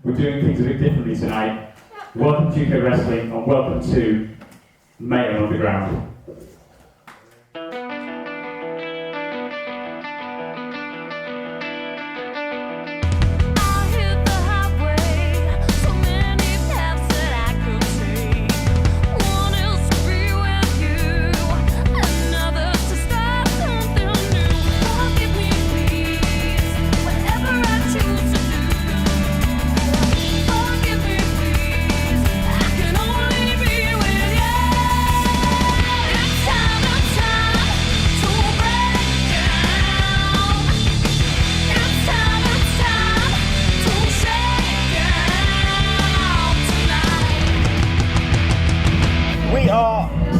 We're doing things a bit differently tonight. Welcome to UK Wrestling and welcome to Mayhem Underground.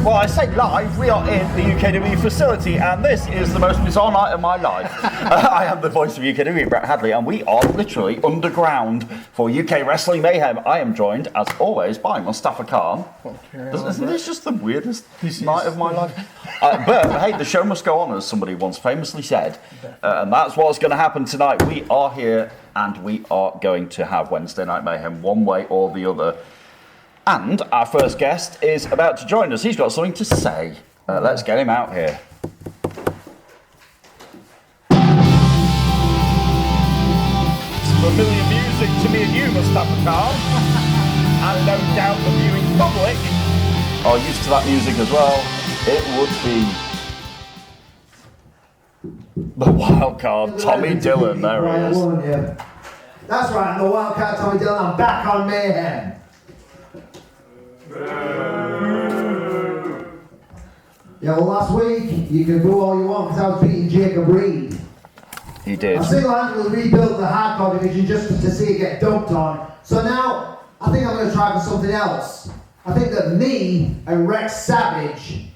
Well, I say live, we are in the UKW facility, and this is the most bizarre night of my life. I am the voice of UKW, Brett Hadley, and we are literally underground for UK Wrestling Mayhem. I am joined, as always, by Mustafa Khan. Isn't this just the weirdest night of my life? But, hey, the show must go on, as somebody once famously said, and that's what's going to happen tonight. We are here, and we are going to have Wednesday Night Mayhem one way or the other. And our first guest is about to join us. He's got something to say. Let's get him out here. It's familiar music to me and you, Mustafa Khan. And no doubt the viewing public are used to that music as well. It would be the wild card, Tommy Dillon. There he is. That's right, I'm the wild card, Tommy Dillon. I'm back on Mayhem. Yeah, well, last week you can boo all you want because I was beating Jacob Reed. He did. I single-handedly rebuilt the hardcore division just to see it get dumped on. So now I think I'm going to try for something else. I think that me and Rex Savage,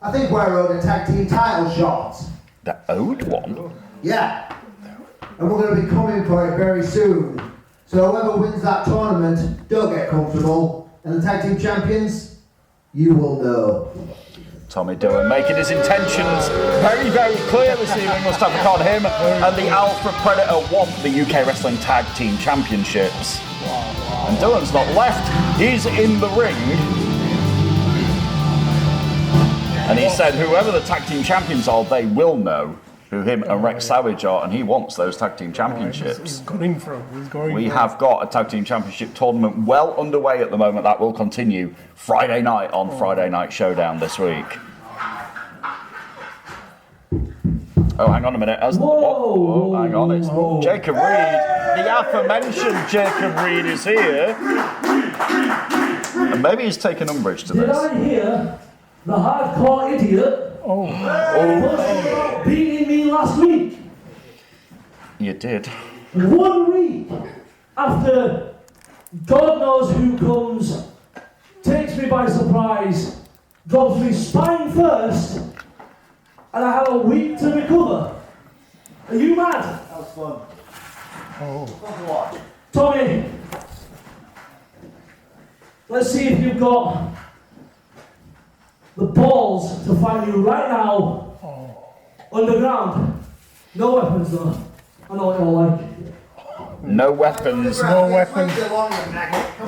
I think we're owed a tag team title shot. The owed one? Yeah. And we're going to be coming for it very soon. So whoever wins that tournament, don't get comfortable. And the tag team champions, you will know. Tommy Dillon making his intentions very, very clear this evening. Mustafa Khan, him and the Alpha Predator want the UK Wrestling Tag Team Championships. And Dillon's not left, he's in the ring. And he said whoever the Tag Team Champions are, they will know who him and Rex Savage are, and he wants those Tag Team Championships. He's going for it. We have got a Tag Team Championship tournament well underway at the moment. That will continue Friday night on Friday Night Showdown this week. Oh, hang on a minute. Hang on. It's Jacob Reed. The aforementioned Jacob Reed is here. And maybe he's taken umbrage to this. Did I hear the hardcore idiot beating me last week? You did. 1 week after God knows who comes, takes me by surprise, drops me spine first, and I have a week to recover. Are you mad? That was fun. Tommy, let's see if you've got the balls to find you right now underground. No weapons though. I know what you're like. No weapons. No weapons.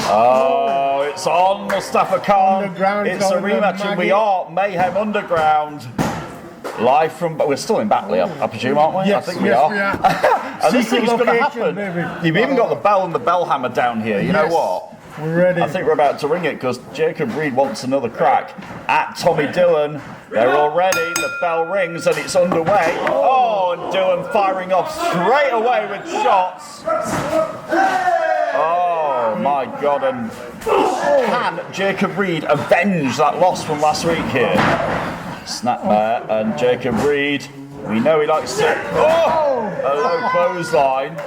Oh, it's on Mustafa Khan. Underground, it's a rematch, and we are Mayhem Underground. Live from, we're still in Batley, I presume, aren't we? Yes, I think we are. And this thing's going to happen. Baby. You've even got the bell and the bell hammer down here. You know what? We're ready. I think we're about to ring it because Jacob Reed wants another crack at Tommy Dillon. They're all ready. The bell rings and it's underway. Oh, and Dillon firing off straight away with shots. Oh my God! And can Jacob Reed avenge that loss from last week here? Snapmare and Jacob Reed. We know he likes to. Oh, a low clothesline.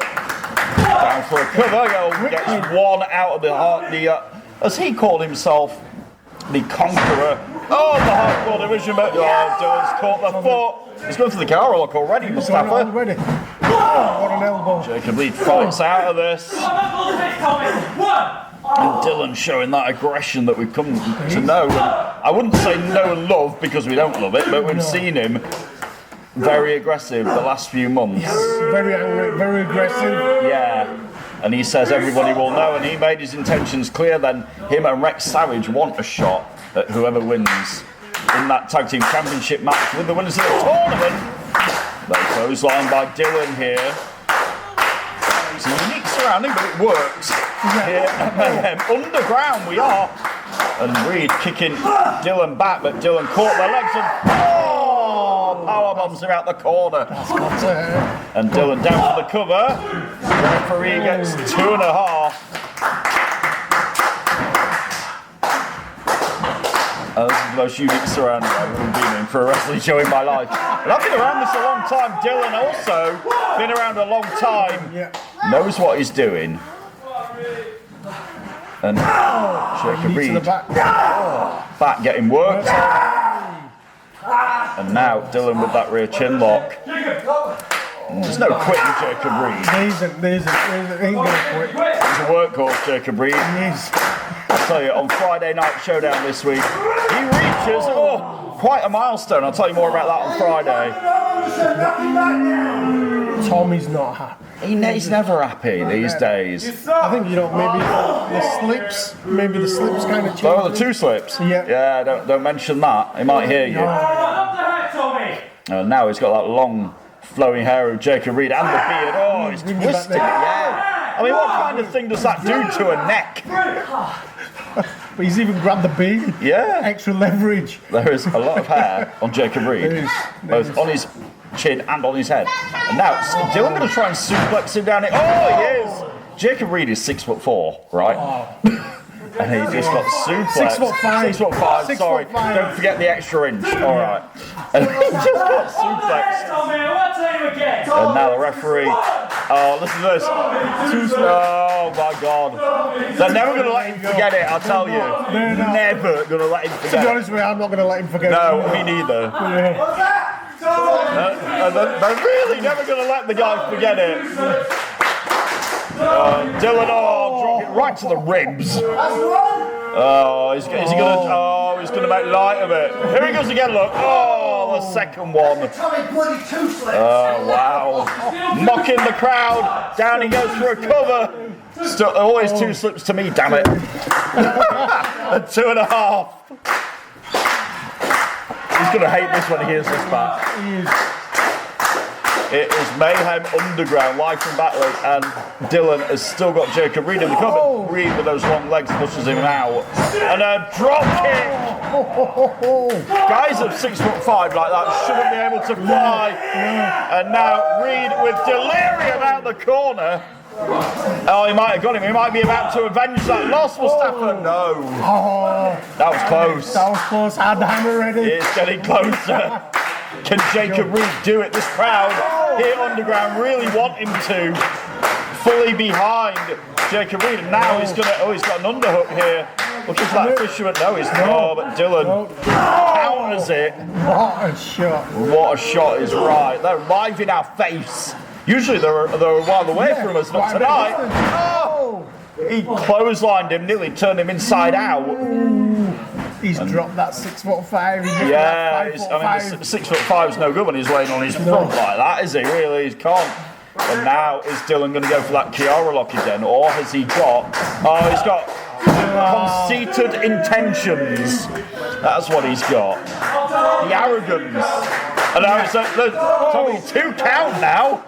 Down for a cover, gets one out of the heart. As he called himself, the conqueror of the hardcore division. But Dillon's caught the foot. He's going for the car lock already, Mustafa. Already. What an elbow. Jacob Reed fights out of this. And Dillon showing that aggression that we've come to know. And I wouldn't say know and love because we don't love it, but we've seen him very aggressive the last few months. Very angry, very aggressive. Yeah. and he says everybody will know, and he made his intentions clear. Then him and Rlaxx Savage want a shot at whoever wins in that tag team championship match with the winners of the tournament. They clothesline by Dylan here. It's a unique surrounding, but it works. Here at Mayhem. Underground we are. And Reed kicking Dylan back, but Dylan caught their legs and power bombs him out the corner. And Dylan down for the cover. The referee gets 2.5. This is the most unique surrounding I've ever been in for a wrestling show in my life. And I've been around this a long time. Dylan also been around a long time. Knows what he's doing. And Jacob Reed back getting worked. And now Dylan with that rear chin lock. There's no quitting Jacob Reed. There ain't gonna quit. He's a workhorse, Jacob Reed. I'll tell you, on Friday Night Showdown this week, he reaches quite a milestone. I'll tell you more about that on Friday. Tommy's not happy. He's never happy these days. I think, maybe the slips kind of change. Oh, the 2 slips? Yeah. Don't mention that. He might hear you. Now he's got that long flowing hair of Jacob Reed and the beard. Oh, he's twisted it, yeah. I mean, what kind of thing does that do to a neck? But he's even grabbed the beard. Yeah. Extra leverage. There is a lot of hair on Jacob Reed. Both on his chin and on his head. And now, Dylan going to try and suplex him down it. Oh, he is! Jacob Reed is 6'4", right? And he just got suplexed. 6'5". 6'5", sorry. 6'5". Don't forget the extra inch. Alright. And he just got suplexed. And now the referee. Oh, listen to this. Oh my God. They're never going to let him forget it, I'll tell you. Never going to let him forget it. To be honest with you, I'm not going to let him forget it. No, me neither. They're really never going to let the guy forget it. Dylan, drop it right to the ribs. Oh, is he going to? Oh, he's going to make light of it. Here he goes again. Look. Oh, the second one. Oh, wow. Mocking the crowd. Down he goes for a cover. Still, always 2 slips to me. Damn it. And 2.5. He's going to hate this when he hears this back. It is Mayhem Underground, live from Batley, and Dylan has still got Jacob Reed in the cover. Reed with those long legs pushes him out. And a drop kick! Guys of 6'5" like that shouldn't be able to fly. And now Reed with delirium out the corner. Oh, he might have got him. He might be about to avenge that loss, Mustafa. No. That was close. That was close. I had the hammer ready. It's getting closer. Can Jacob Reed do it? This crowd here underground really want him to. Fully behind Jacob Reed. And now he's got an underhook here. Look at that fisherman. No, he's not. But Dylan counters it. What a shot. What a shot is right. They're right in our face. Usually they're a while away from us, but tonight, he clotheslined him, nearly turned him inside out. He's dropped that 6'5". Yeah, I mean, 6'5" is no good when he's laying on his front like that, is he? Really, he can't. And now is Dylan going to go for that Kiara lock again, or has he got? Oh, he's got conceited intentions. That's what he's got. The arrogance. And now it's only 2 count now,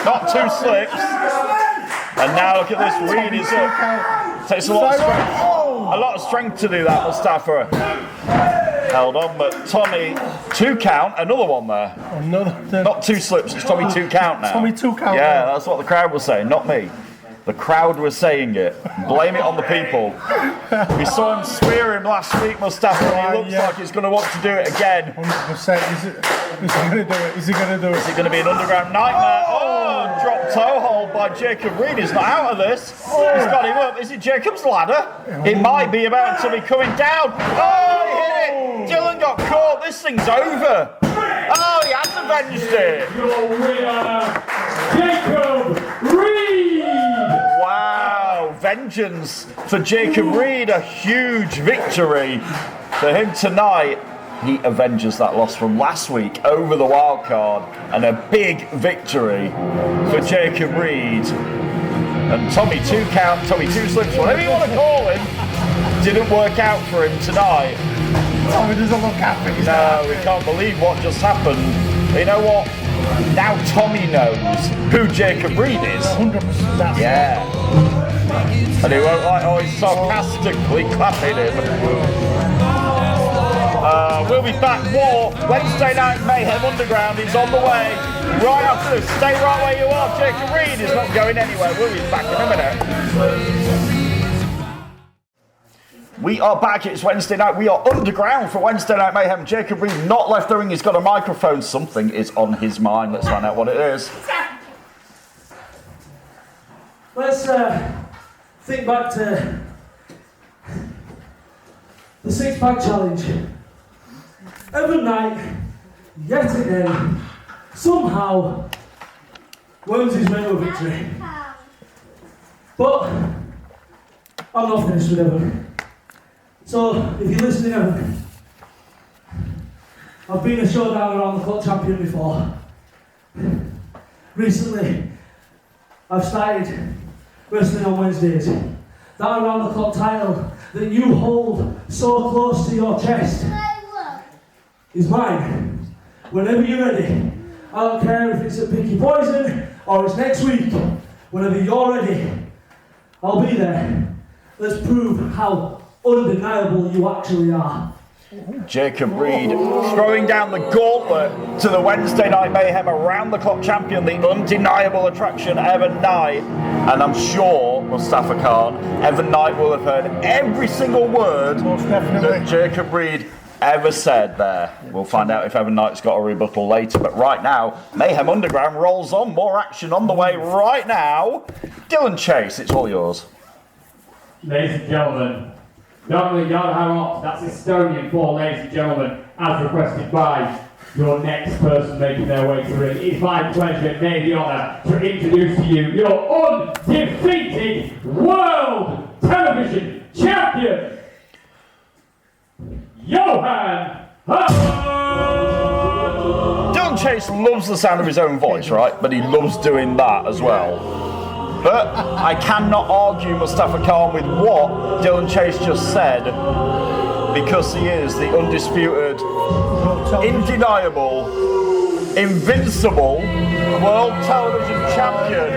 not 2 slips. And now look at this, Reed is up. Takes a lot of strength to do that, Mustafa. Held on, but Tommy, 2 count, another one there. Not 2 slips, it's Tommy 2 count now. Tommy 2 count. Yeah, that's what the crowd was saying, not me. The crowd was saying it. Blame it on the people. We saw him swear him last week, Mustafa, and he looks like he's going to want to do it again. 100%. Is he going to do it? Is he going to do it? Is it going to be an underground nightmare? Oh, drop toe hold by Jacob Reed. He's not out of this. He's got him up. Is it Jacob's ladder? It might be about to be coming down. Oh, he hit it. Dylan got caught. This thing's over. Oh, he has avenged it. Your winner, Jacob Reed. Wow, vengeance for Jacob Reed. A huge victory for him tonight. He avenges that loss from last week over the wild card, and a big victory for Jacob Reed. And Tommy 2 count, Tommy 2 slips, whatever you want to call him, didn't work out for him tonight. Tommy doesn't look happy. No, we can't believe what just happened. But you know what? Now Tommy knows who Jacob Reed is. 100%. Yeah. And he won't like always sarcastically clapping him. We'll be back more Wednesday Night Mayhem Underground is on the way. Right after this, stay right where you are. Jacob Reed is not going anywhere. We'll be back in a minute. We are back. It's Wednesday night. We are underground for Wednesday Night Mayhem. Jacob Reed not left the ring. He's got a microphone. Something is on his mind. Let's find out what it is. Let's think back to the six-pack challenge. Every night, yet again, somehow, Worms is made of victory. But I'm not finished with Evan. So, if you're listening, Evan, I've been a showdown around the clock champion before. Recently, I've started wrestling on Wednesdays. That around the clock title that you hold so close to your chest is mine. Whenever you're ready, I don't care if it's at Picky Poison or it's next week. Whenever you're ready, I'll be there. Let's prove how undeniable you actually are. Jacob Reed throwing down the gauntlet to the Wednesday Night Mayhem around the clock champion, the undeniable attraction, Evan Knight. And I'm sure, Mustafa Khan, Evan Knight will have heard every single word that Jacob Reed ever said there. We'll find out if Evan Knight's got a rebuttal later, but right now, Mayhem Underground rolls on. More action on the way right now. Dylan Chase, it's all yours. Ladies and gentlemen, normally Johan Ops, that's Estonian for ladies and gentlemen, as requested by your next person making their way to the ring. It's my pleasure and the honour to introduce to you your undefeated World Television Champion, Johan Ops! Dylan Chase loves the sound of his own voice, right? But he loves doing that as well. But I cannot argue Mustafa Khan with what Dylan Chase just said, because he is the undisputed, indeniable, invincible World Television Champion.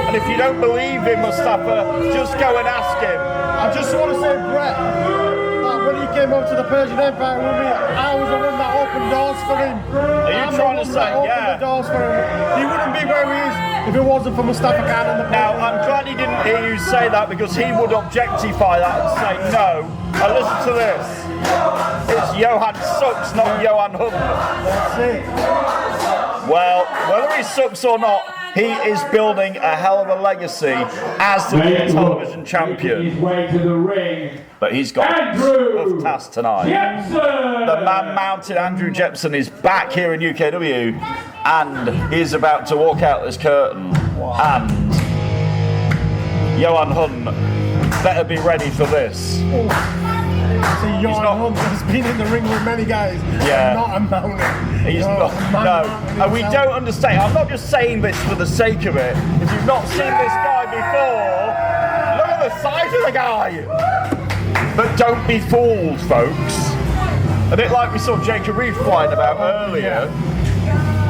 And if you don't believe him, Mustafa, just go and ask him. I just want to say, Brett, that when he came over to the Persian Empire with me, I was the one that opened doors for him. Are you trying to say, yeah? The doors for him. He wouldn't be where he is if it wasn't for Mustafa Khan and the. Now, I'm glad he didn't hear you say that, because he would objectify that and say no. And listen to this. It's Johan sucks, not Johan Hunt. That's it. Well, whether he sucks or not, he is building a hell of a legacy as the television champion. His way to the ring. But he's got a tough task tonight. Jepsen! The man-mounted Andrew Jepsen is back here in UKW, and he's about to walk out this curtain. And Johan Hunt better be ready for this. See, Johan Hunt has been in the ring with many guys. Yeah. Not a mountain. He's not. No. And we don't understand. I'm not just saying this for the sake of it. If you've not seen this guy before, look at the size of the guy. But don't be fooled, folks. A bit like we saw Jacob Reed flying about earlier.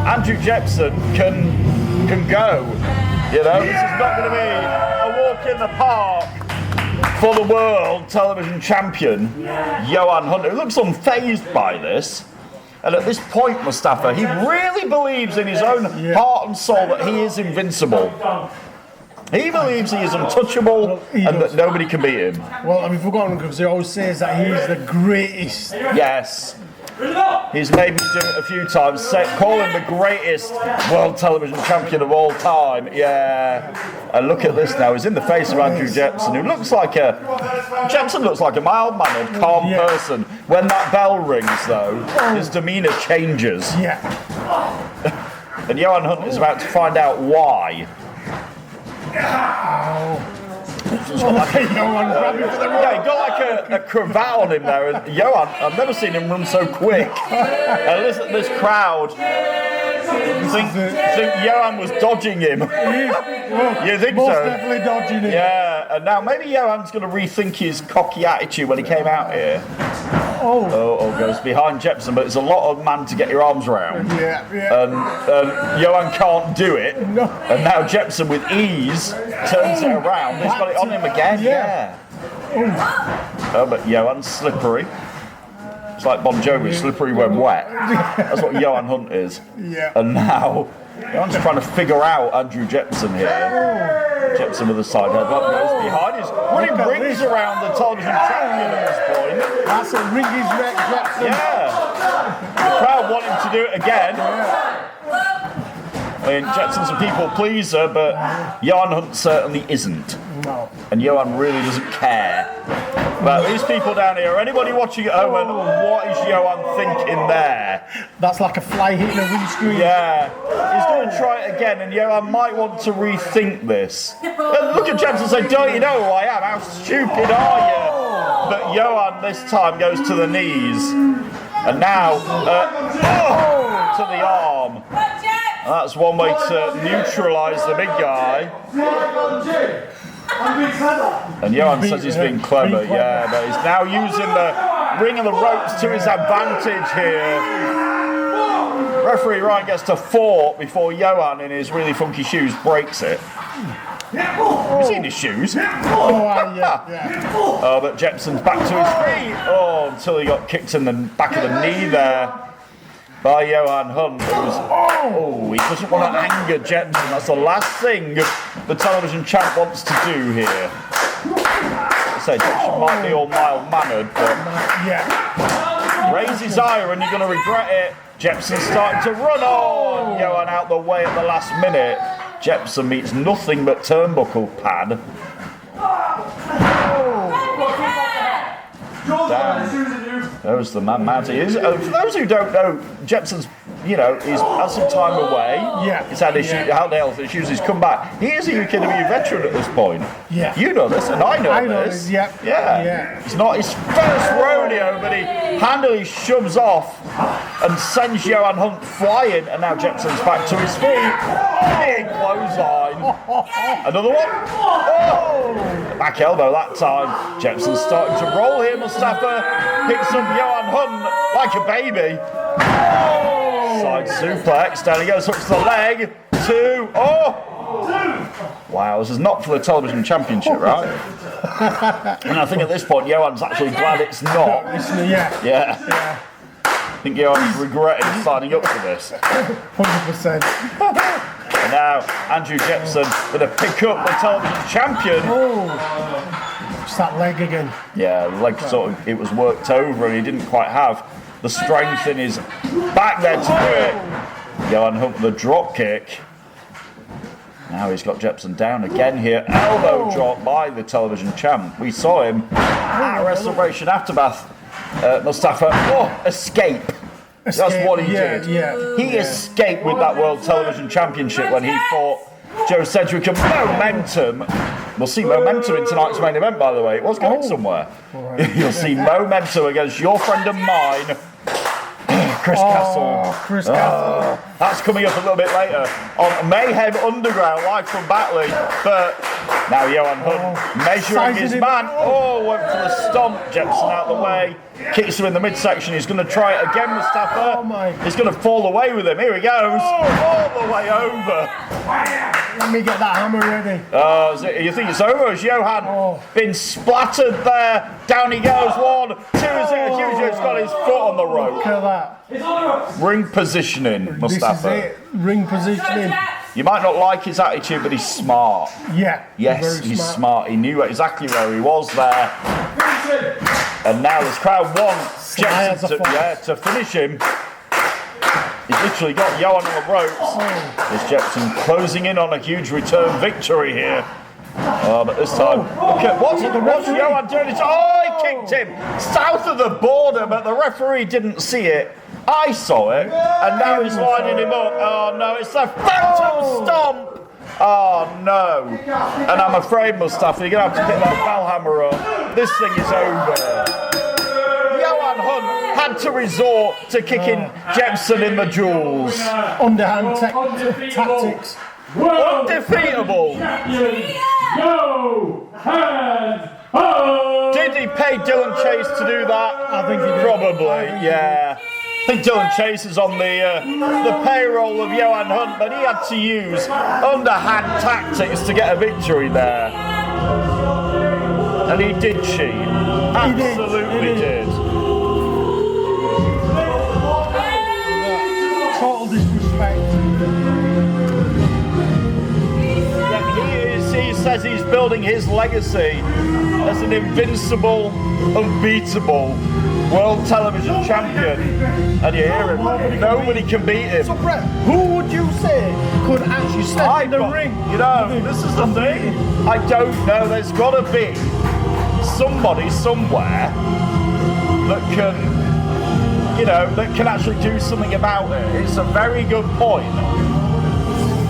Andrew Jepsen can go. You know, this is not going to be a walk in the park for the world television champion, Johan Hunt, who looks unfazed by this. And at this point, Mustafa, he really believes in his own heart and soul that he is invincible. He believes he is untouchable and that nobody can beat him. Well, I've forgotten because he always says that he's the greatest. Yes. He's made me do it a few times, call him the greatest world television champion of all time. Yeah. And look at this now. He's in the face of Andrew Jepsen, who looks like Jepsen looks like a mild-mannered, calm person. When that bell rings, though, his demeanour changes. Yeah. And Johan Hunt is about to find out why. He's got like he got like a cravat on him there. And Johan, I've never seen him run so quick. And listen to this crowd You think Johan was dodging him? You think Most so? definitely dodging it. Yeah, and now maybe Johan's going to rethink his cocky attitude when he came out here. Oh, goes behind Jepsen, but it's a lot of man to get your arms around. Yeah. And Johan can't do it. No. And now Jepsen with ease turns it around. He's got it on him again. Yeah. Oh, but Johan's slippery. It's like Bon Jovi, slippery when wet. That's what Johan Hunt is. Yeah. And now Johan's trying to figure out Andrew Jepsen here. Jepsen with a side headlock goes behind his running rings around the television champion at this point. That's a ring his neck, Jepsen. Yeah. The crowd want him to do it again. I mean, Jepsen's a people pleaser, but Johan Hunt certainly isn't. No. And Johan really doesn't care. But these people down here, anybody watching at home, and what is Johan thinking there? That's like a fly hitting a windscreen. Yeah, he's going to try it again, and Johan might want to rethink this. Look at Jepsen and say, don't you know who I am? How stupid are you? But Johan this time goes to the knees. And now, to the arm. And that's one way to neutralise the big guy. And Johan says he's being clever, yeah, but he's now using the ring and the ropes to his advantage here. Referee Ryan gets to 4 before Johan, in his really funky shoes, breaks it. Have you seen his shoes? Oh, but Jepsen's back to his feet. Oh, until he got kicked in the back of the knee there by Johan Hunt. He doesn't want to anger Jepsen. That's the last thing the television champ wants to do here. So Jepsen might be all mild-mannered, but raise his ire and you're going to regret it. Jepsen's starting to run on. Johan out the way at the last minute. Jepsen meets nothing but turnbuckle pad. There's the man mounting. For those who don't know, Jepsen's, he's had some time away. Yeah. He's had health issues. He's come back. He is a UKW veteran at this point. Yeah. You know this, and I know this. Yeah. It's not his first rodeo, but he handily shoves off and sends Johan Hunt flying, and now Jepsen's back to his feet. Big clothesline. Another one. Back elbow that time. Jepsen's starting to roll here. Mustafa picks up Johan Hunt like a baby. Side suplex. Down he goes, hooks the leg. 2. Wow, this is not for the television championship, right? And I think at this point, Johan's actually glad it's not. Yeah. I think Johan's regretted signing up for this. 100%. And now Andrew Jepsen going to pick up the television champion. It's that leg again. Yeah, the leg it was worked over, and he didn't quite have the strength in his back there to do it. Johan Hunt with the drop kick. Now he's got Jepsen down again here. Elbow drop by the television champ. We saw him at Restoration Aftermath. Mustafa, escape. That's what he did. Yeah. He escaped with that World Television Championship when he fought Joe Sedgwick and Momentum. We'll see Momentum in tonight's main event, by the way. It was going somewhere. Right. You'll see Momentum against your friend and mine, Chris Castle. That's coming up a little bit later on Mayhem Underground, live from Batley. But now Johan Hunt measuring his man. Went for the stomp. Jepsen out the way. Kicks him in the midsection. He's going to try it again, Mustafa. He's going to fall away with him. Here he goes. All the way over. Let me get that hammer ready. You think it's over? Has Johan been splattered there? Down he goes. 1, 2. He's got his foot on the rope. Look at that. Ring positioning, Mustafa. This is it. Ring positioning. You might not like his attitude, but he's smart. Yeah. Yes, he's smart. He knew exactly where he was there. And now this crowd wants Jepsen to finish him. He's literally got Johan on the ropes. There's Jepsen closing in on a huge return victory here. But this time, look at what's Johan doing? He kicked him south of the border, but the referee didn't see it. I saw it, and now he's lining him up. Oh no, it's the Phantom Stomp! Oh no. And I'm afraid, Mustafa, you're going to have to pick that bell hammer up. This thing is over. Johan Hunt had had to resort to kicking Jepsen in the jewels. Underhand tactics. Undefeatable. Did he pay Dylan Chase to do that? I think he did. Probably, yeah. I think Dylan Chase is on the payroll of Johan Hunt, but he had to use underhand tactics to get a victory there. And he did cheat. Absolutely did. Total disrespect. He says he's building his legacy as an invincible, unbeatable world television champion. And you hear him, nobody can beat him. So Brett, who would you say could actually step in the ring? You know, this is the thing. I don't know. There's got to be somebody somewhere that can, you know, that can actually do something about it. It's a very good point.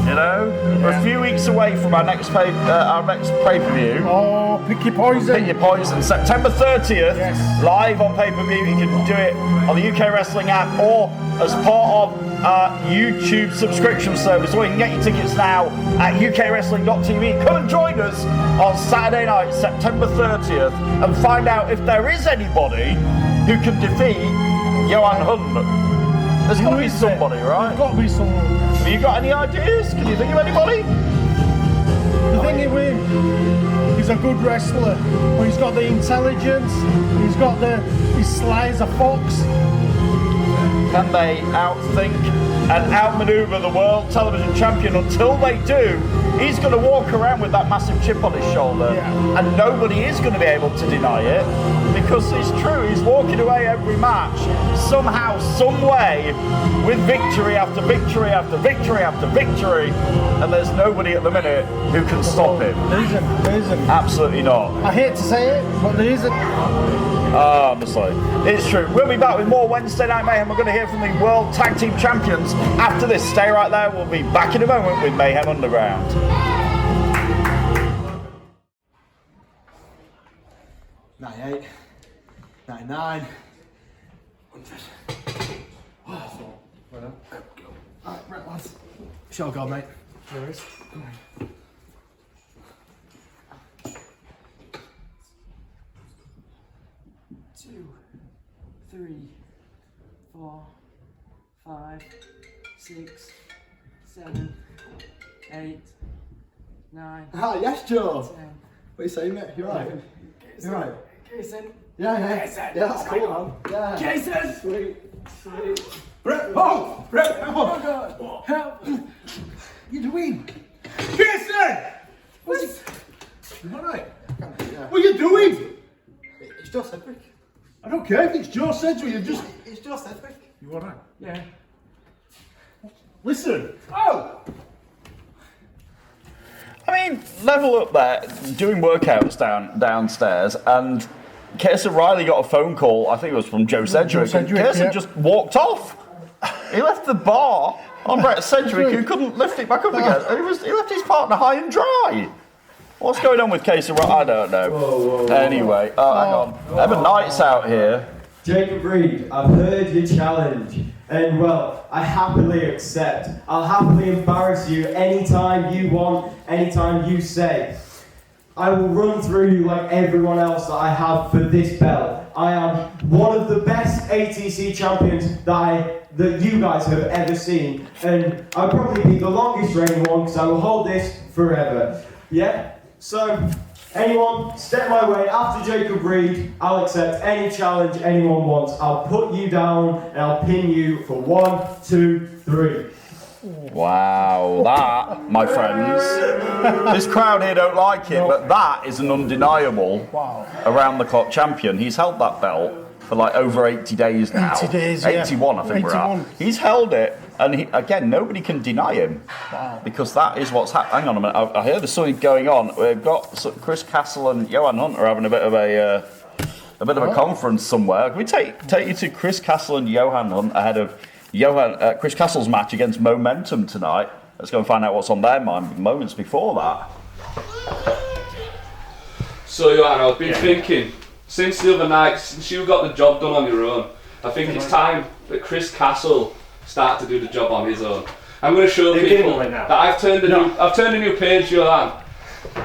You know, we're a few weeks away from our next pay-per-view. Oh, pick your poison. Pick your poison. September 30th, yes. Live on pay-per-view. You can do it on the UK Wrestling app or as part of our YouTube subscription service. Or you can get your tickets now at ukwrestling.tv. Come and join us on Saturday night, September 30th, and find out if there is anybody who can defeat Johan Hunt. There's got to be somebody, right? There's got to be someone. Have you got any ideas? Can you think of anybody? The thing is with him, he's a good wrestler, but he's got the intelligence, he's sly as a fox. Can they outthink and outmaneuver the world television champion? Until they do, he's going to walk around with that massive chip on his shoulder, and nobody is going to be able to deny it, because it's true, he's walking away every match, somehow, some way, with victory after victory after victory after victory, and there's nobody at the minute who can stop him. There isn't. Absolutely not. I hate to say it, but there isn't. Honestly, it's true. We'll be back with more Wednesday Night Mayhem. We're going to hear from the World Tag Team Champions after this. Stay right there. We'll be back in a moment with Mayhem Underground. 98, 99, 100. Alright, right lads. Show go, mate. There is. 2, 3, 4, 5, 6, 7, 8, 9. Ah, yes, Joe. 10. What are you saying, mate? You're right. You're right. Jason. Yeah. Jason. Yeah, that's cool, man. Yeah. Jason. Sweet. Brett, oh! Brett, oh! Oh God. Help. You doing? Jason. What's it? You alright? Yeah. What are you doing? It's Joe Sedgwick. I don't care if it's Joe Sedgwick. You just. It's Joe Sedgwick. You alright? Yeah. Listen. Oh. I mean, level up there, doing workouts downstairs, and Kirsten Riley got a phone call, I think it was from Joe Sedgwick, and Kirsten just walked off. He left the bar on Brett Sedgwick, who couldn't lift it back up again. And he left his partner high and dry. What's going on with Kirsten Riley? I don't know. Whoa. Anyway, hang on. Evan Knight's out here. Jacob Reed, I've heard your challenge, and well, I happily accept. I'll happily embarrass you anytime you want, anytime you say. I will run through you like everyone else that I have for this belt. I am one of the best ATC champions that you guys have ever seen, and I'll probably be the longest reigning one because I will hold this forever. Yeah? So, anyone step my way after Jacob Reed, I'll accept any challenge anyone wants. I'll put you down and I'll pin you for 1, 2, 3. Wow, that, my friends, this crowd here don't like it, but that is an undeniable around-the-clock champion. He's held that belt for like over 80 days now. 80 days, 81, I think 81. we're at. He's held it, and again, nobody can deny him. Wow. Because that is what's happening. Hang on a minute, I hear there's something going on. We've got Chris Castle and Johan Hunt are having a bit of a conference somewhere. Can we take you to Chris Castle and Johan Hunt ahead of Chris Castle's match against Momentum tonight? Let's go and find out what's on their mind moments before that. So Johan, I've been thinking, since the other night, since you got the job done on your own, I think it's time that Chris Castle start to do the job on his own. I'm going to show They're getting people right now. that I've turned a new page, Johan.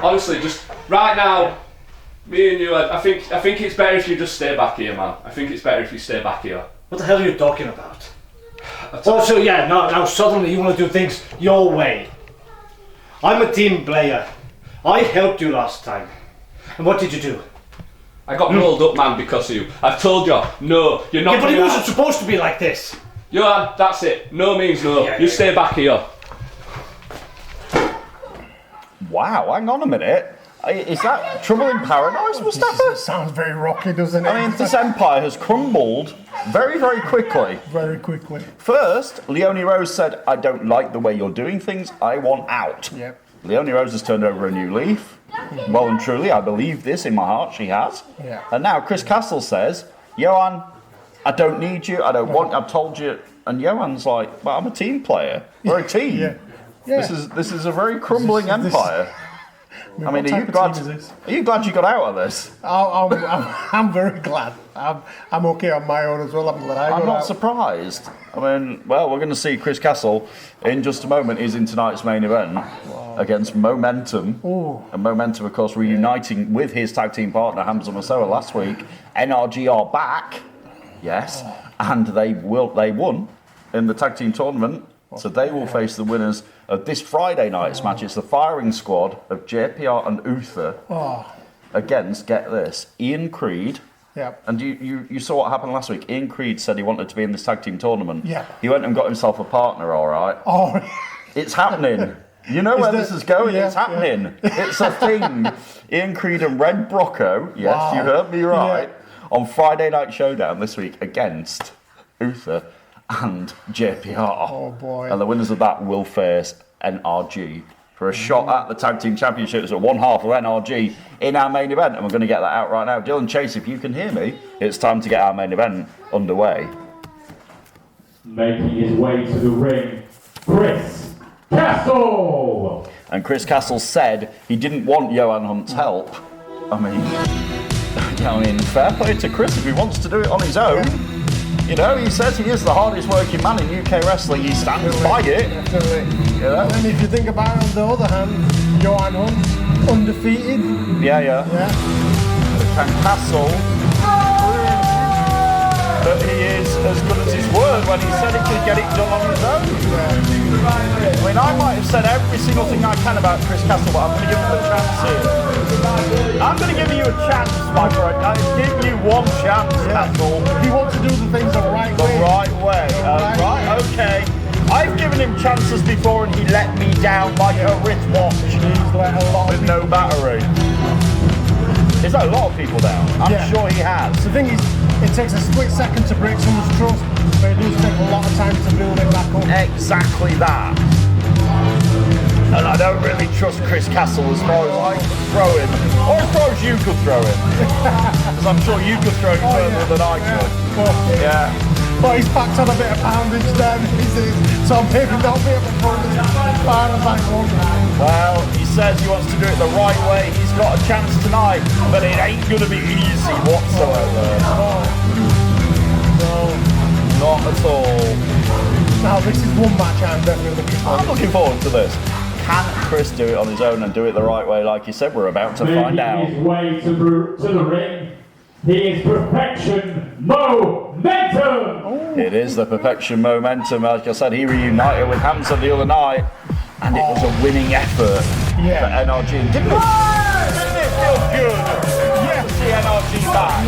Honestly, just right now, me and you, I think it's better if you just stay back here, man. I think it's better if you stay back here. What the hell are you talking about? Also, yeah, now suddenly you want to do things your way. I'm a team player. I helped you last time. And what did you do? I got rolled up, man, because of you. I've told you, no, you're not. Yeah, but it coming wasn't out. supposed to be like this. Johan, that's it. No means no. Yeah, You yeah. stay back here. Wow, hang on a minute. Is that trouble in paradise, Mustafa? Sounds very rocky, doesn't it? I mean, this empire has crumbled very, very quickly. Very quickly. First, Leonie Rose said, I don't like the way you're doing things, I want out. Yep. Leonie Rose has turned over a new leaf. Well and truly, I believe this in my heart, she has. Yeah. And now Chris Castle says, Johan, I don't need you, I don't want, I've told you. And Johan's like, well, I'm a team player. We're a team. Yeah. Yeah. This is a very crumbling empire. I mean, are you glad you got out of this? I'm very glad. I'm okay on my own as well. I'm glad I got I'm not out. surprised. I mean, well, we're going to see Chris Castle in just a moment. He's in tonight's main event against Momentum. Ooh. And Momentum, of course, reuniting with his tag team partner Hamza Masoa last week. NRG are back, yes, and they won in the tag team tournament. So they will face the winners of this Friday night's match. It's the firing squad of JPR and Uther against, get this, Ian Creed. Yeah. And you saw what happened last week. Ian Creed said he wanted to be in this tag team tournament. Yeah. He went and got himself a partner, all right? Oh. It's happening. You know where this is going. Yeah, it's happening. It's a thing. Ian Creed and Red Brocco, yes, you heard me right, on Friday Night Showdown this week against Uther and JPR. Oh boy. And the winners of that will face NRG for a shot at the Tag Team Championships at one half of NRG in our main event. And we're going to get that out right now. Dylan Chase, if you can hear me, it's time to get our main event underway. Making his way to the ring, Chris Castle! And Chris Castle said he didn't want Johan Hunt's help. I mean, fair play to Chris if he wants to do it on his own. You know, he says he is the hardest working man in UK wrestling. He stands by it. Definitely. You know? And if you think about it, on the other hand, Johan Hunt, undefeated. Yeah. Can Castle prove that he is as good as his word when he said he could get it done on his own? I mean, I might have said every single thing I can about Chris Castle, but I'm going to give him a chance here. I'm going to give you a chance, my friend. I give you one chance, Castle. He wants to do the things the right way. The right way. Right, okay. I've given him chances before and he let me down like a wristwatch. He's let a lot with no battery. He's let a lot of people down. I'm sure he has. The thing is, it takes a split second to break someone's trust, but it does take a lot of time to build it back up. Exactly that. And I don't really trust Chris Castle as far as I can throw him, or as far as you could throw him. Because I'm sure you could throw him further than I could. Yeah. But he's packed on a bit of poundage there, so maybe not be able to throw him as far as I want. Well, he says he wants to do it the right way. He's got a chance tonight, but it ain't going to be easy whatsoever. No. Not at all. Now, this is one match I'm definitely looking forward to. I'm looking forward to this. Can Chris do it on his own and do it the right way? Like you said, we're about to find out. Making his way to the ring, he is Perfection Momentum! It is the Perfection Momentum. Like I said, he reunited with Hamza the other night, and it was a winning effort for NRG. Didn't it feel good to see NRG back?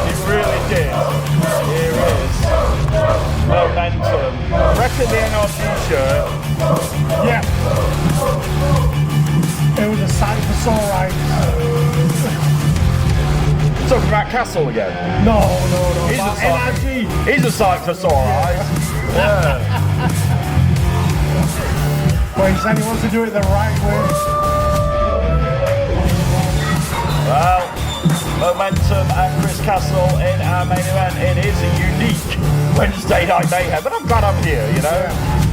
It really did. Here is Momentum. Reckon the NRG shirt. Yeah. It was a sight for sore eyes. Talking about Castle again. No. He's a sight for sore eyes. Yeah. But he said he wants to do it the right way. Well, Momentum and Chris Castle in our main event. It is a unique Wednesday night mayhem, but I'm glad I'm here, you know.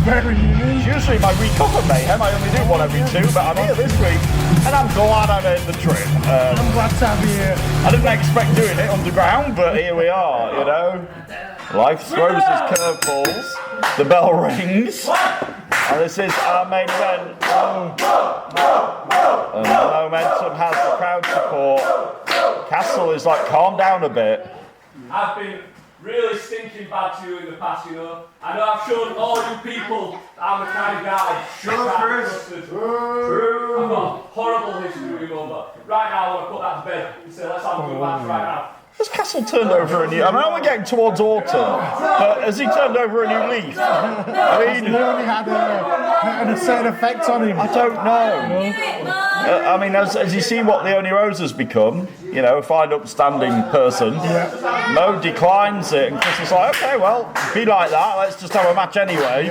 Very unique. Usually my week off at Mayhem, I only do one every 2, but I'm here this week, and I'm glad I made the trip. I'm glad to have you here. I didn't expect doing it underground, but here we are, you know. Life throws us curveballs, the bell rings, and this is our main event. And the momentum has the crowd support. Castle is like, calm down a bit. I've been really stinking bad to you in the past, you know. I know I've shown all you people that I'm the kind of guy. Sure, Chris. True. I've got a horrible history with over. Right now, I want to put that to bed and say, let's have a good match right now. Has Castle turned over a new... I know we're getting towards autumn, but has he turned over a new leaf? I mean... He only had a certain effect on him. I don't know. I mean, as you see what Leonie Rose has become, you know, a fine upstanding person, Mo declines it, and Chris is like, okay, well, be like that, let's just have a match anyway.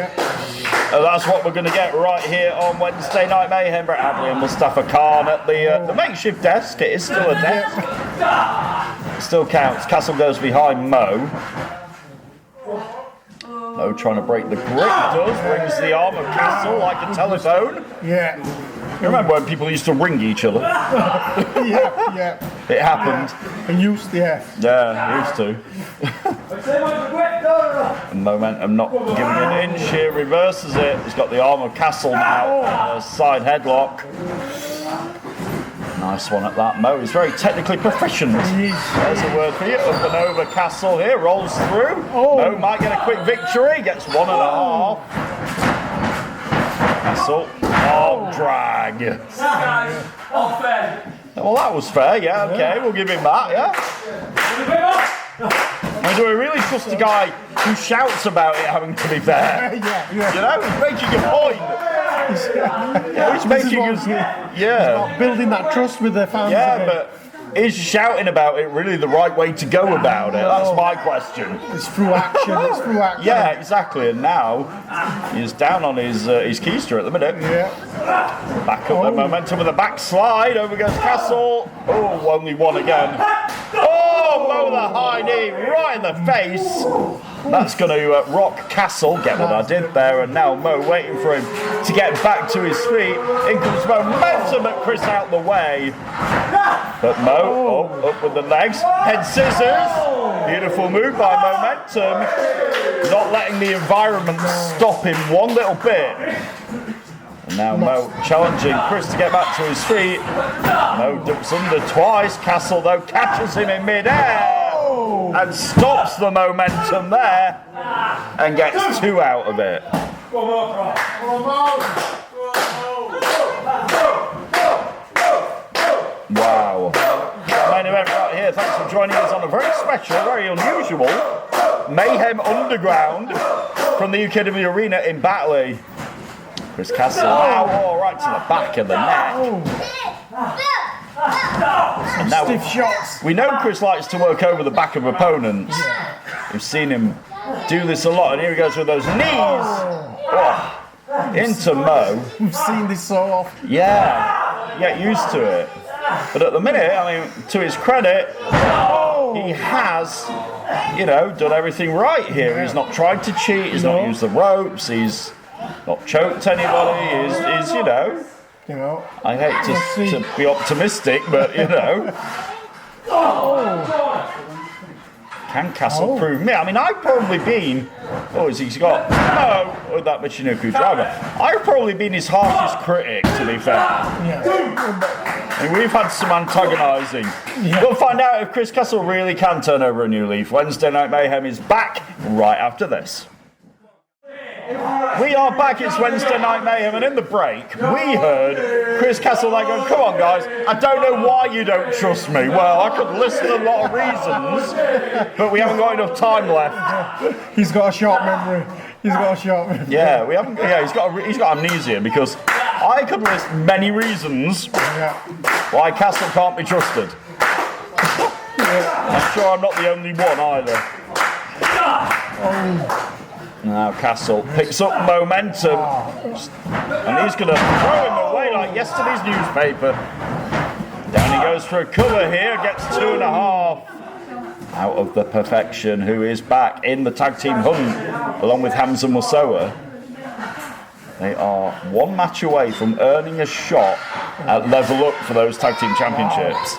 And that's what we're going to get right here on Wednesday Night Mayhem. Brett Hadley and Mustafa Khan at the makeshift desk. It is still a desk. It still counts. Castle goes behind Mo. Mo trying to break the grip, does. Rings the arm of Castle like a telephone. Yeah. You remember when people used to ring each other? Yeah. It happened. And used to, used to. And Momentum not giving an inch here, reverses it. He's got the arm of Castle now. Side headlock. Nice one at that. Mo is very technically proficient. There's a word for you. Up and over Castle here, rolls through. Mo might get a quick victory, gets 1.5. Castle, drag. Well, that was fair, yeah, okay, we'll give him that, yeah. I mean, do we really trust a guy who shouts about it having to be fair? You know, he's making a point. He's making us, building that trust with their fans. But is shouting about it really the right way to go about it? That's my question. It's through action. Yeah, exactly. And now he's down on his keister at the minute. Back up the momentum with a backslide. Over goes Castle. Oh, only one again. Oh, Mo the high knee right in the face. That's going to rock Castle. Get what I did there. And now Mo waiting for him to get back to his feet. In comes momentum at Chris out the way. But Mo, up with the legs. Head scissors. Beautiful move by Momentum. Not letting the environment stop him one little bit. And now Mo challenging Chris to get back to his feet. Mo ducks under twice. Castle, though, catches him in mid-air. And stops the momentum there. And gets 2 out of it. Wow. Main event right here. Thanks for joining us on a very special, very unusual Mayhem Underground from the UKW Arena in Batley. Chris Castle now right to the back of the neck. And now stiff shots. We know Chris likes to work over the back of opponents. We've seen him do this a lot, and here he goes with those knees. Into Mo. We've seen this so often. Yeah, get used to it. But at the minute, I mean, to his credit, he has, you know, done everything right here. He's not tried to cheat. He's not used the ropes. He's not choked anybody. He's you know. I hate to be optimistic, but you know. Can Castle prove me? I mean, I've probably been. He's got with that Michinoku driver. I've probably been his harshest critic, to be fair. And we've had some antagonising. We'll find out if Chris Castle really can turn over a new leaf. Wednesday Night Mayhem is back right after this. We are back, it's Wednesday Night Mayhem, and in the break, we heard Chris Castle like going, come on guys, I don't know why you don't trust me. Well, I could list a lot of reasons, but we haven't got enough time left. He's got a short memory. Yeah, he's got amnesia, because I could list many reasons why Castle can't be trusted. I'm sure I'm not the only one either. Now Castle picks up momentum, and he's going to throw him away like yesterday's newspaper. Down he goes for a cover here, gets 2.5 out of the Perfection, who is back in the tag team hunt along with Hamza Musoa. They are one match away from earning a shot at level up for those tag team championships.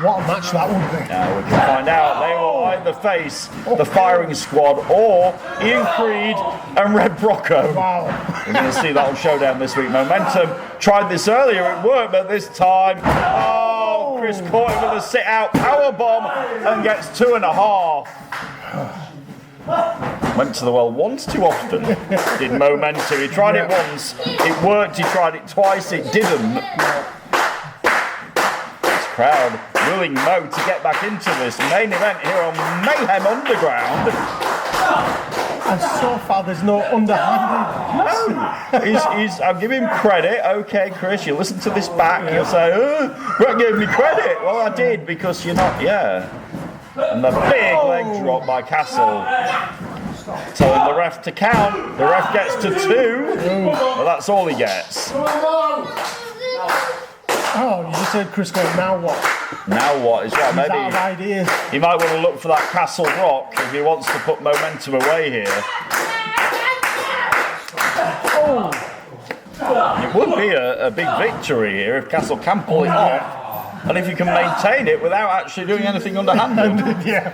What a match that would be. Now we can find out. They will either face the Firing Squad or Ian Creed and Red Brocco. Wow. We're going to see that on Showdown this week. Momentum tried this earlier, it worked, but this time, Chris caught him with a sit-out powerbomb and gets 2.5. Went to the well once too often, did Momentum. He tried it once, it worked, he tried it twice, it didn't. This crowd willing Mo to get back into this main event here on Mayhem Underground. And so far there's no underhanded. No, I'll give him credit. Okay, Chris, you listen to this back, you'll say, Brett gave me credit. Well, I did, because you're not, And the big leg drop by Castle. Telling the ref to count. The ref gets to 2. Well, that's all he gets. Oh, you just heard Chris go, now what? Now what? Is what? He's out of ideas. He might want to look for that Castle Rock if he wants to put Momentum away here. It would be a big victory here if Castle can pull it off. And if you can maintain it without actually doing anything underhanded. Yeah.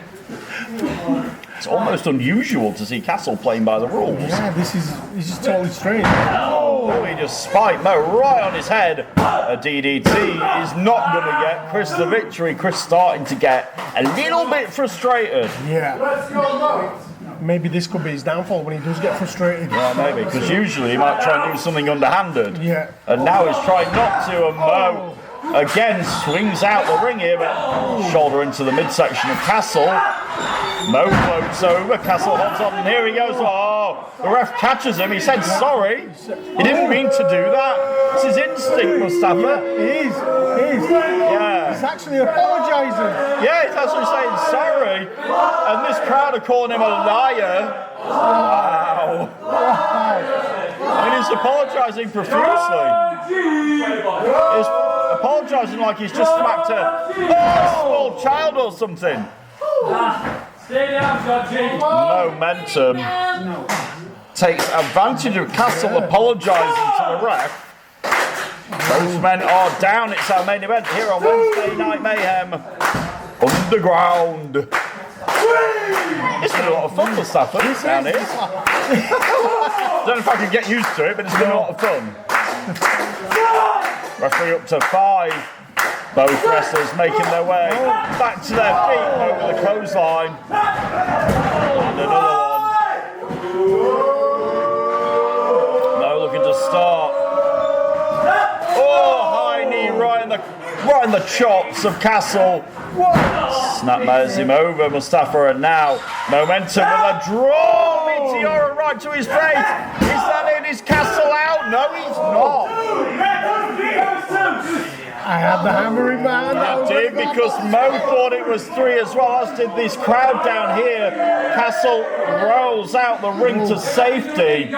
It's almost unusual to see Castle playing by the rules. Yeah, this is just totally strange. Oh, he just spiked Mo right on his head. A DDT is not going to get Chris the victory. Chris starting to get a little bit frustrated. Yeah. Maybe this could be his downfall when he does get frustrated. Yeah, maybe, because usually he might try and do something underhanded. Yeah. And now he's trying not to, and Mo again swings out the ring here, but shoulder into the midsection of Castle. Mo floats over, Castle holds on, and here he goes. Oh, the ref catches him. He said sorry. He didn't mean to do that. It's his instinct, Mustafa. Yeah, he is. Yeah. He's actually apologising. Yeah, he's actually saying sorry. And this crowd are calling him a liar. Wow. I mean, he's apologising profusely. He's apologising like he's just smacked a small child or something. Momentum takes advantage of Castle apologising to the ref. Both men are down. It's our main event here on Wednesday Night Mayhem Underground. It's been a lot of fun, Mustafa, down here. Don't know if I can get used to it, but it's been a lot of fun. Referee up to 5. Both wrestlers making their way back to their feet over the clothesline. And another one. No looking to start. Oh, high knee right in the chops of Castle. Snapmares him over, Mustafa, and now Momentum with a draw. Meteora right to his face. Is that it? Is Castle out? No, he's not. I had the hammer in my hand. I did, because Mo thought it was 3 as well, as did this crowd down here. Castle rolls out the ring to safety.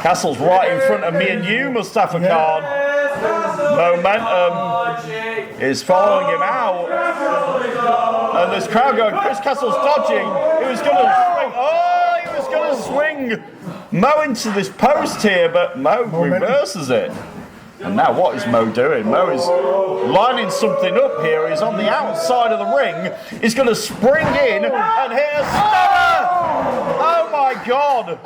Castle's right in front of me and you, Mustafa Khan. Momentum is following him out. And this crowd going, Chris Castle's dodging. He was going to swing. Oh, he was going to swing Mo into this post here, but Mo reverses it. And now what is Mo doing? Mo is lining something up here. He's on the outside of the ring. He's going to spring in, and here's Stunner! Oh my God!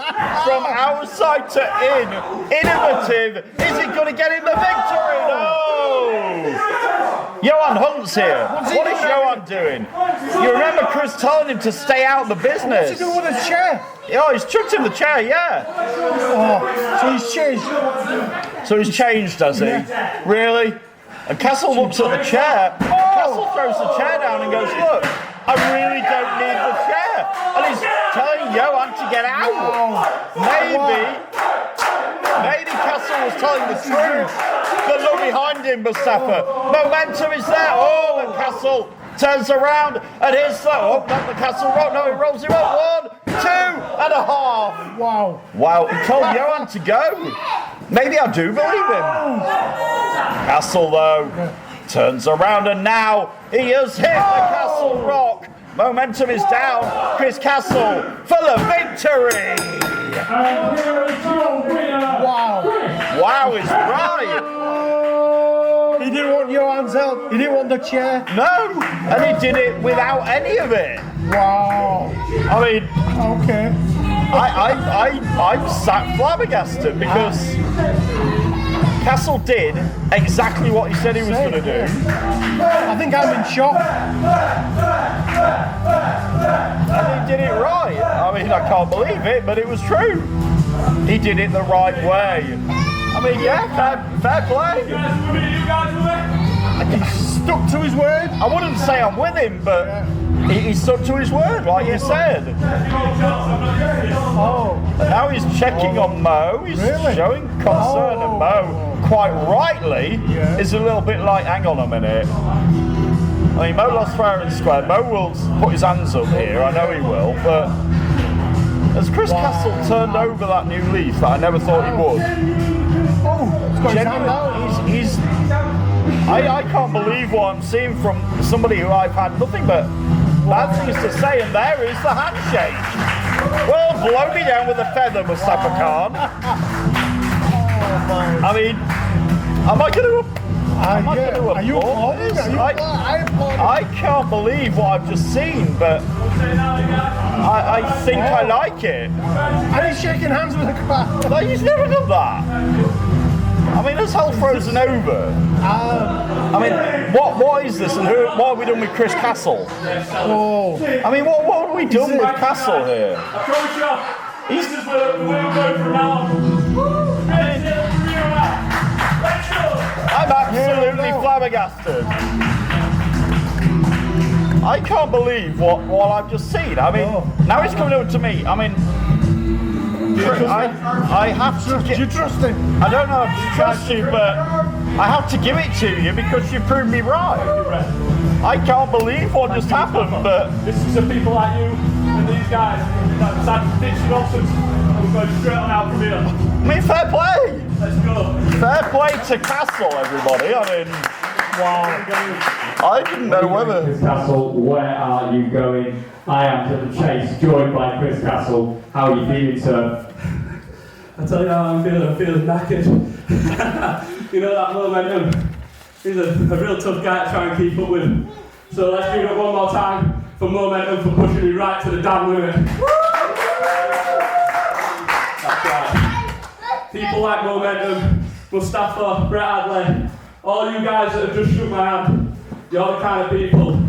From outside to in. Innovative. Is he going to get him the victory? No! Johan Hunt's here. What is Johan doing? You remember Chris telling him to stay out of the business. What's he doing with his chair? Oh, he's chucked him the chair, yeah. Oh, so he's changed. So he's changed, does he? Really? And Castle looks at the chair. Castle throws the chair down and goes, look, I really don't need the chair. And he's telling Johan to get out. Maybe Castle was telling the truth. But look behind him, Mustafa. Momentum is there. Oh, and Castle turns around, and here's not the Castle rock. No, he rolls him up. 1, 2.5. Wow. Wow, he told Johan to go. Maybe I do believe him. Castle, though, turns around, and now he has hit the Castle rock. Momentum is down. Chris Castle for the victory. And here is your winner. Wow. Wow, it's right. He didn't want Johan's help. He didn't want the chair. No, and he did it without any of it. Wow. I mean, Okay. I'm sat flabbergasted because Castle did exactly what he said he was going to do. I think I'm in shock. And he did it right. I mean, I can't believe it, but it was true. He did it the right way. I mean, yeah, fair play. You guys with it? He stuck to his word. I wouldn't say I'm with him, but he stuck to his word, like you said. Oh. And now he's checking on Mo. He's Really? showing concern, and Mo, quite rightly, Yeah. is a little bit like, hang on a minute. I mean, Mo lost fair and square. Mo will put his hands up here, I know he will, but as Chris Castle turned over that new leaf that I never thought he would, Oh, he's got his hand out. I can't believe what I'm seeing from somebody who I've had nothing but bad things to say, and there is the handshake. Well, blow me down with a feather, Mustafa Khan. I mean, am I going to Are you applaud this? applauding? I applaud. I can't believe what I've just seen, but I think I like it. And he's shaking hands with the crowd. No, he's never done that. I mean, has hell frozen over? I mean, what is this, and what have we done with Chris Castle? Oh. I mean, what have we done with Castle here? I promise you, this is where we're going from now on. Let's go! I'm absolutely flabbergasted. I can't believe what I've just seen. I mean, now he's coming over to me. I mean, I have to. Do you trust him? I don't know if to trust you, but I have to give it to you because you proved me right. I can't believe what just happened, but This is the people like you and these guys that decided to ditch nonsense and we're going straight on out from here. I mean, fair play. Let's go. Fair play to Castle, everybody. I mean, wow. I didn't know whether. Chris Castle, where are you going? I am to the chase, joined by Chris Castle. How are you feeling, sir? I tell you how I'm feeling knackered. You know that momentum? He's a real tough guy to try and keep up with. So let's do it one more time for momentum for pushing me right to the damn limit. That's right. People like momentum, Mustafa, Brett Adley, all you guys that have just shook my hand, you're the kind of people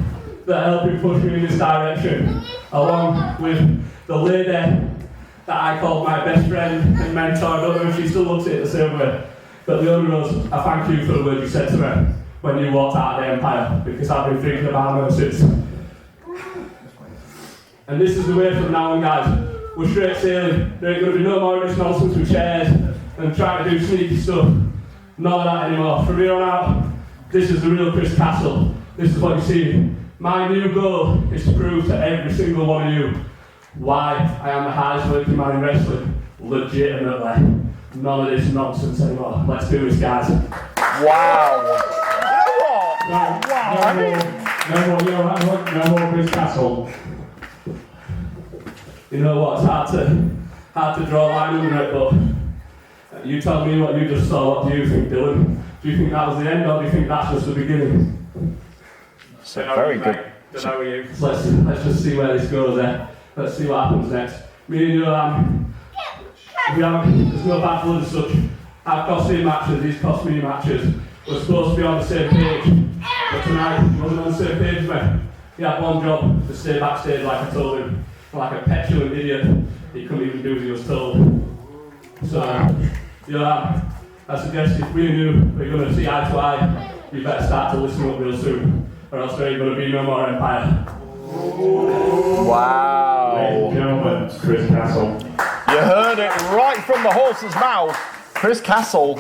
that are helping push me in this direction, along with the lady that I called my best friend and mentor. I don't know if she still looks at it the same way, but the other Rose, I thank you for the words you said to me when you walked out of the Empire, because I've been thinking about them since. And this is the way from now on, guys. We're straight sailing. There ain't going to be no more of this nonsense with chairs and trying to do sneaky stuff. None of that anymore. From here on out, this is the real Chris Castle. This is what you see. My new goal is to prove to every single one of you why I am the highest ranking man in wrestling. Legitimately. None of this nonsense anymore. Let's do this, guys. Wow. You know what? No more Chris Castle. You know what? It's hard to draw a line under it, but you tell me what you just saw. What do you think, Dylan? Do you think that was the end, or do you think that's just the beginning? So very good. Let's just see where this goes there. Let's see what happens next. Me and Johan, there's no bad blood as such. I've cost him matches, he's cost me matches. We're supposed to be on the same page, but tonight he wasn't on the same page with me. He had one job, to stay backstage like I told him. Like a petulant idiot, he couldn't even do as he was told. So, Johan, I suggest if we and you are going to see eye to eye, you better start to listen up real soon, or else there ain't going to be no more Empire. Wow. Ladies and gentlemen, Chris Castle. You heard it right from the horse's mouth. Chris Castle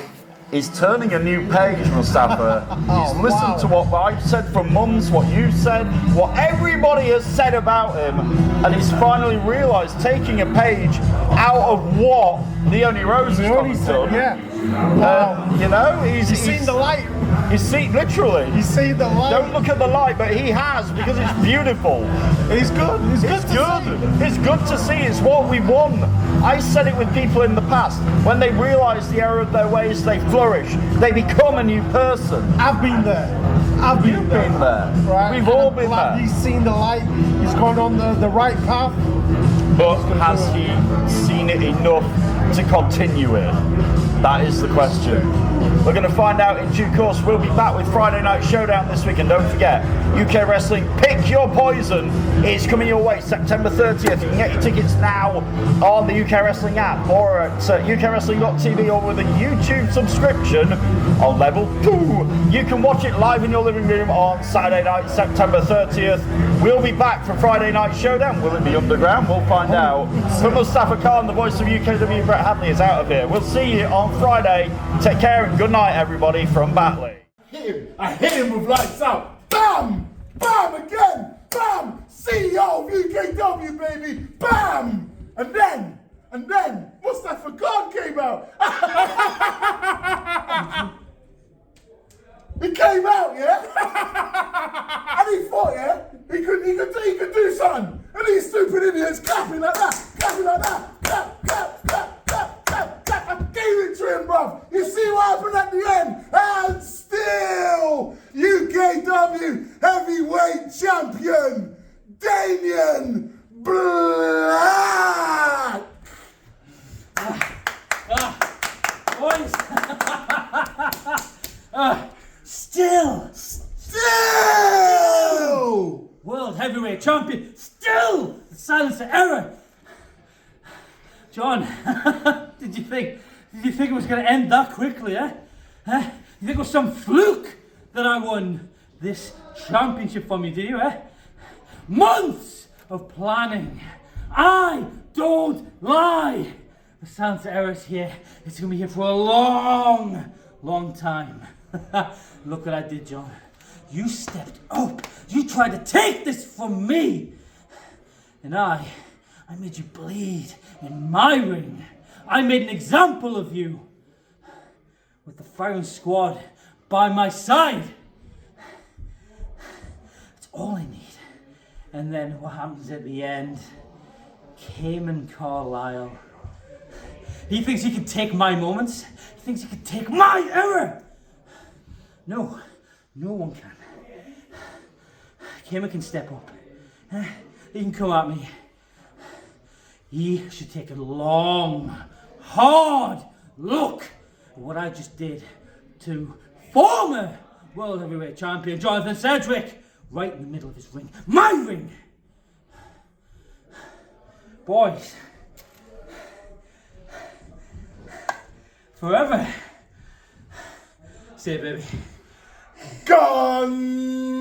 is turning a new page, Mustafa. He's listened to what I've said for months, what you said, what everybody has said about him, and he's finally realised taking a page out of what the only Rose has done. Yeah. You know, he's seen the light. He's seen, literally. He's seen the light. Don't look at the light, but he has, because it's beautiful. It's good. It's good. It's good to see. It's what we want. I said it with people in the past. When they realise the error of their ways, they flourish. They become a new person. I've been there. You've been there. Right. We've all been there. He's seen the light. He's gone on the right path. But has he seen it enough to continue it? That is the question. We're going to find out in due course. We'll be back with Friday Night Showdown this week. And don't forget, UK Wrestling Pick Your Poison is coming your way September 30th. You can get your tickets now on the UK Wrestling app or at ukwrestling.tv or with a YouTube subscription on level 2. You can watch it live in your living room on Saturday night, September 30th. We'll be back for Friday Night Showdown. Will it be underground? We'll find out. For Mustafa Khan, the voice of UKW, Brett Hadley is out of here. We'll see you on Friday. Take care and good night, everybody, from Batley. I hit him with lights out. Bam! Bam again! Bam! CEO of UKW, baby! Bam! And then, Mustafa Khan came out. He came out, yeah? And he thought, yeah, he could do something. And these stupid idiots clapping like that. Clap, clap, clap, clap, clap, clap. I gave it to him, bruv. You see what happened at the end? And still, UKW heavyweight champion, Damien Black. Boys. Still world heavyweight champion, still the silence of error. John, did you think it was going to end that quickly, eh? You think it was some fluke that I won this championship from you, do you, eh? Months of planning. I don't lie. The silence of error is here. It's going to be here for a long time. Look what I did, John. You stepped up. You tried to take this from me. And I made you bleed in my ring. I made an example of you. With the firing squad by my side. That's all I need. And then what happens at the end? Cayman Carlisle. He thinks he can take my moments. He thinks he can take my error. No one can. Cayman can step up. He can come at me. He should take a long, hard look at what I just did to former World Heavyweight Champion Jonathan Sedgwick right in the middle of his ring. My ring! Boys. Forever. Say it, baby. Gone!